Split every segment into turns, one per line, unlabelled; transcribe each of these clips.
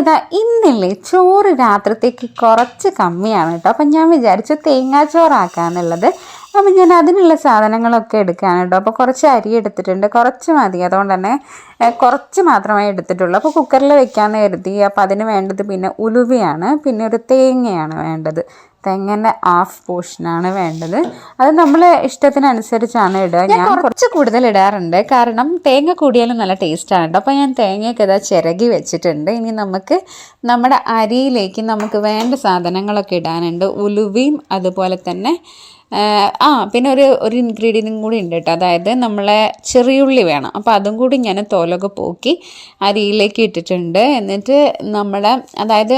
ഇതാ ഇന്നില്ലേ ചോറ് രാത്രിത്തേക്ക് കുറച്ച് കമ്മിയാണ് കേട്ടോ. അപ്പം ഞാൻ വിചാരിച്ചു തേങ്ങാച്ചോറാക്കാന്നുള്ളത്. അപ്പം ഞാൻ അതിനുള്ള സാധനങ്ങളൊക്കെ എടുക്കുകയാണ് കേട്ടോ. അപ്പോൾ കുറച്ച് അരി എടുത്തിട്ടുണ്ട്, കുറച്ച് മതി, അതുകൊണ്ട് തന്നെ കുറച്ച് മാത്രമേ എടുത്തിട്ടുള്ളൂ. അപ്പോൾ കുക്കറിൽ വെക്കാമെന്ന് കരുതി. അപ്പോൾ അതിന് വേണ്ടത് പിന്നെ ഉലുവയാണ്, പിന്നെ ഒരു തേങ്ങയാണ് വേണ്ടത്. തേങ്ങേൻ്റെ ഹാഫ് പോർഷനാണ് വേണ്ടത്. അത് നമ്മൾ ഇഷ്ടത്തിനനുസരിച്ചാണ് ഇടുക. ഞാൻ കുറച്ച് കൂടുതൽ ഇടാറുണ്ട്, കാരണം തേങ്ങ കൂടിയാലും നല്ല ടേസ്റ്റാണ് കേട്ടോ. അപ്പോൾ ഞാൻ തേങ്ങയൊക്കെ ഇതാ ചിരകി വെച്ചിട്ടുണ്ട്. ഇനി നമുക്ക് നമ്മുടെ അരിയിലേക്ക് നമുക്ക് വേണ്ട സാധനങ്ങളൊക്കെ ഇടാനുണ്ട്. ഉലുവയും അതുപോലെ തന്നെ പിന്നെ ഒരു ഇൻഗ്രീഡിയൻറ്റും കൂടി ഉണ്ട് കേട്ടോ. അതായത് നമ്മളെ ചെറിയുള്ളി വേണം. അപ്പോൾ അതും കൂടി ഞാൻ തോലൊക്കെ പോക്കി അരിയിലേക്ക് ഇട്ടിട്ടുണ്ട്. എന്നിട്ട് നമ്മുടെ അതായത്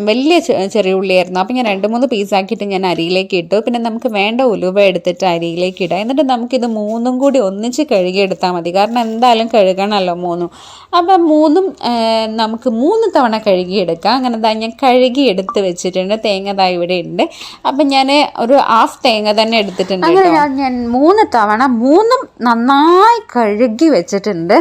വലിയ ചെറിയ ഉള്ളിയായിരുന്നു. അപ്പോൾ ഞാൻ 2-3 പീസാക്കിയിട്ട് ഞാൻ അരിയിലേക്ക് ഇട്ടു. പിന്നെ നമുക്ക് വേണ്ട ഉലുവ എടുത്തിട്ട് അരിയിലേക്ക് ഇടാം. എന്നിട്ട് നമുക്കിത് മൂന്നും കൂടി ഒന്നിച്ച് കഴുകിയെടുത്താൽ മതി, കാരണം എന്തായാലും കഴുകണമല്ലോ മൂന്നും. അപ്പം നമുക്ക് 3 തവണ കഴുകിയെടുക്കാം. അങ്ങനെ ഞാൻ കഴുകി എടുത്ത് വെച്ചിട്ടുണ്ട്. തേങ്ങ ഇവിടെ ഉണ്ട്. അപ്പം ഞാൻ ഒരു ഹാഫ് തേങ്ങ തന്നെ എടുത്തിട്ടുണ്ട്. അങ്ങനെ ഞാൻ 3 തവണ 3ഉം നന്നായി കഴുകി വെച്ചിട്ടുണ്ട്.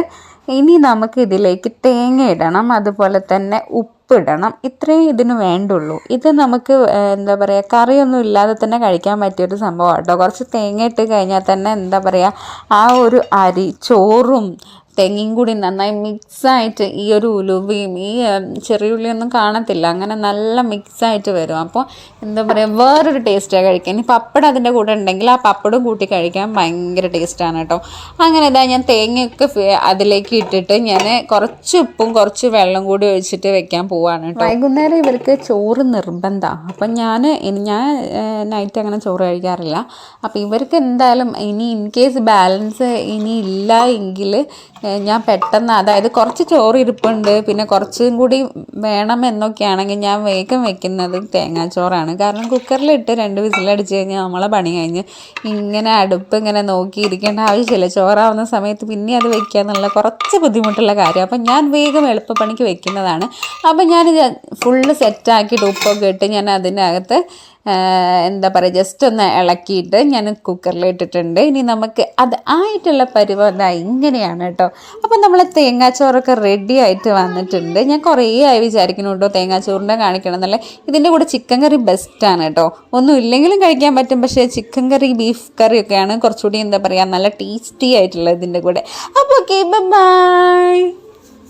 ഇനി നമുക്ക് ഇതിലേക്ക് തേങ്ങ ഇടണം, അതുപോലെ തന്നെ ഉപ്പിടണം. ഇത്രയും ഇതിന് വേണ്ടുള്ളൂ. ഇത് നമുക്ക് എന്താ പറയുക, കറിയൊന്നും ഇല്ലാതെ തന്നെ കഴിക്കാൻ പറ്റിയൊരു സംഭവമാണ് കേട്ടോ. കുറച്ച് തേങ്ങ ഇട്ട് കഴിഞ്ഞാൽ തന്നെ എന്താ പറയുക, ആ ഒരു ചോറും തേങ്ങയും കൂടി നന്നായി മിക്സായിട്ട് ഈ ഒരു ഉലുവയും ഈ ചെറിയുള്ളിയൊന്നും കാണത്തില്ല, അങ്ങനെ നല്ല മിക്സായിട്ട് വരും. അപ്പോൾ എന്താ പറയുക, വേറൊരു ടേസ്റ്റാണ് കഴിക്കാൻ. ഇനി പപ്പടം അതിൻ്റെ കൂടെ ഉണ്ടെങ്കിൽ ആ പപ്പടം കൂട്ടി കഴിക്കാൻ ഭയങ്കര ടേസ്റ്റാണ് കേട്ടോ. അങ്ങനെ ഞാൻ തേങ്ങയൊക്കെ അതിലേക്ക് ഇട്ടിട്ട് ഞാൻ കുറച്ച് ഉപ്പും കുറച്ച് വെള്ളം കൂടി ഒഴിച്ചിട്ട് വെക്കാൻ പോവാണ് കേട്ടോ. വൈകുന്നേരം ഇവർക്ക് ചോറ് നിർബന്ധമാണ്. അപ്പം ഞാൻ നൈറ്റ് അങ്ങനെ ചോറ് കഴിക്കാറില്ല. അപ്പോൾ ഇവർക്ക് എന്തായാലും ഇനി ഇൻ കേസ് ബാലൻസ് ഇനി ഇല്ല എങ്കിൽ ഞാൻ പെട്ടെന്ന്, അതായത് കുറച്ച് ചോറ് ഇരിപ്പുണ്ട്, പിന്നെ കുറച്ചും കൂടി വേണം എന്നൊക്കെയാണെങ്കിൽ ഞാൻ വേഗം വെക്കുന്നത് തേങ്ങാച്ചോറാണ്. കാരണം കുക്കറിലിട്ട് 2 വിസിലടിച്ച് കഴിഞ്ഞാൽ നമ്മളെ പണി കഴിഞ്ഞ് ഇങ്ങനെ അടുപ്പ് ഇങ്ങനെ നോക്കിയിരിക്കേണ്ട ആവശ്യമില്ല. ചോറാവുന്ന സമയത്ത് പിന്നെ അത് വെക്കുക എന്നുള്ള കുറച്ച് ബുദ്ധിമുട്ടുള്ള കാര്യം. അപ്പം ഞാൻ വേഗം എളുപ്പപ്പണിക്ക് വെക്കുന്നതാണ്. അപ്പം ഞാനിത് ഫുള്ള് സെറ്റാക്കിയിട്ട് ഉപ്പൊക്കെ ഇട്ട് ഞാൻ അതിനകത്ത് എന്താ പറയുക, ജസ്റ്റ് ഒന്ന് ഇളക്കിയിട്ട് ഞാൻ കുക്കറിൽ ഇട്ടിട്ടുണ്ട്. ഇനി നമുക്ക് അത് ആയിട്ടുള്ള പരിപാടി ഇങ്ങനെയാണ് കേട്ടോ. അപ്പം നമ്മൾ തേങ്ങാച്ചോറൊക്കെ റെഡി ആയിട്ട് വന്നിട്ടുണ്ട്. ഞാൻ കുറേ ആയി വിചാരിക്കുന്നു കേട്ടോ തേങ്ങാച്ചോറിൻ്റെ കാണിക്കണം എന്നല്ലേ. ഇതിൻ്റെ കൂടെ ചിക്കൻ കറി ബെസ്റ്റാണ് കേട്ടോ. ഒന്നും ഇല്ലെങ്കിലും കഴിക്കാൻ പറ്റും, പക്ഷേ ചിക്കൻ കറി ബീഫ് കറിയൊക്കെയാണ് കുറച്ചുകൂടി എന്താ പറയുക നല്ല ടേസ്റ്റി ആയിട്ടുള്ളത് ഇതിൻ്റെ കൂടെ. അപ്പോൾ ഓക്കെ, ബൈ.